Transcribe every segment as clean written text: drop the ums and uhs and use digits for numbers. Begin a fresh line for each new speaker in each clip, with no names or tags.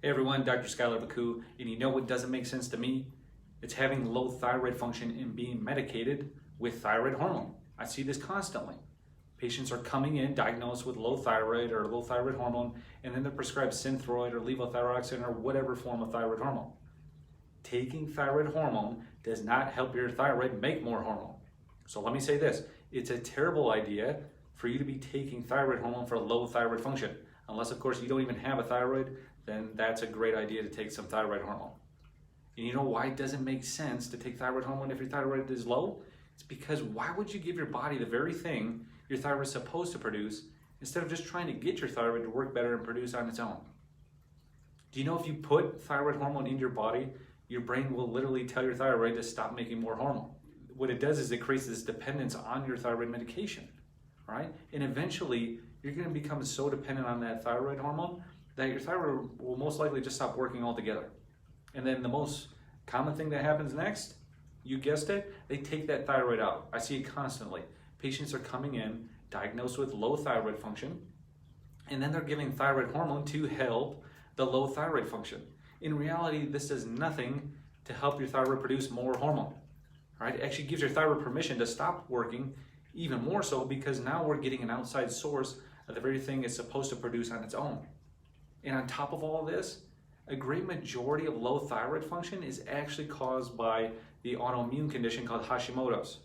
Hey everyone, Dr. Skylar Baku, and you know what doesn't make sense to me? It's having low thyroid function and being medicated with thyroid hormone. I see this constantly. Patients are coming in diagnosed with low thyroid or low thyroid hormone, and then they're prescribed Synthroid or levothyroxine or whatever form of thyroid hormone. Taking thyroid hormone does not help your thyroid make more hormone. So let me say this, it's a terrible idea for you to be taking thyroid hormone for low thyroid function. Unless of course you don't even have a thyroid, then that's a great idea to take some thyroid hormone. And you know why it doesn't make sense to take thyroid hormone if your thyroid is low? It's because why would you give your body the very thing your thyroid is supposed to produce instead of just trying to get your thyroid to work better and produce on its own? Do you know if you put thyroid hormone in your body, your brain will literally tell your thyroid to stop making more hormone? What it does is it creates this dependence on your thyroid medication, right? And eventually you're going to become so dependent on that thyroid hormone that your thyroid will most likely just stop working altogether. And then the most common thing that happens next, you guessed it, they take that thyroid out. I see it constantly. Patients are coming in diagnosed with low thyroid function, and then they're giving thyroid hormone to help the low thyroid function. In reality, this does nothing to help your thyroid produce more hormone. Right? It actually gives your thyroid permission to stop working, even more so because now we're getting an outside source of the very thing it's supposed to produce on its own. And on top of all this, a great majority of low thyroid function is actually caused by the autoimmune condition called Hashimoto's.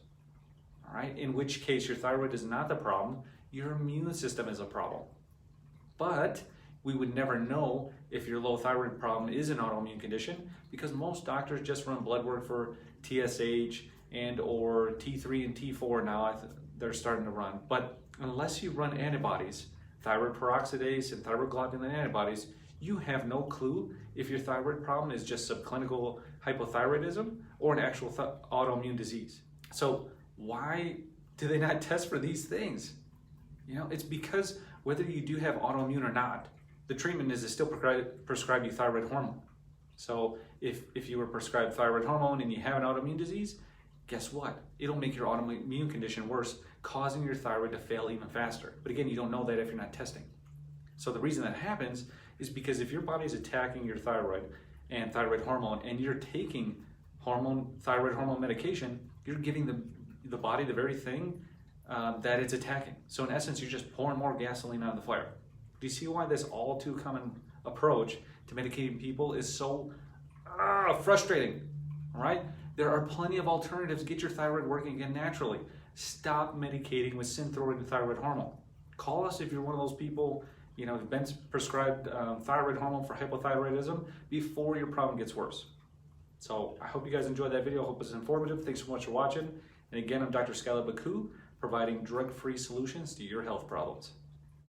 All right? In which case your thyroid is not the problem, your immune system is a problem. But we would never know if your low thyroid problem is an autoimmune condition because most doctors just run blood work for TSH and or T3 and T4 now they're starting to run. But unless you run antibodies, thyroid peroxidase and thyroglobulin antibodies, you have no clue if your thyroid problem is just subclinical hypothyroidism or an actual autoimmune disease. So why do they not test for these things? You know, it's because whether you do have autoimmune or not, the treatment is to still prescribe you thyroid hormone. So if you were prescribed thyroid hormone and you have an autoimmune disease, guess what? It'll make your autoimmune condition worse, causing your thyroid to fail even faster. But again, you don't know that if you're not testing. So the reason that happens is because if your body's attacking your thyroid and thyroid hormone and you're taking thyroid hormone medication, you're giving the body the very thing that it's attacking. So in essence, you're just pouring more gasoline on the fire. Do you see why this all too common approach to medicating people is so frustrating, all right? There are plenty of alternatives. Get your thyroid working again naturally. Stop medicating with Synthroid and thyroid hormone. Call us if you're one of those people, you know, who've been prescribed thyroid hormone for hypothyroidism before your problem gets worse. So I hope you guys enjoyed that video. I hope it's informative. Thanks so much for watching. And again, I'm Dr. Skylar Baku, providing drug-free solutions to your health problems.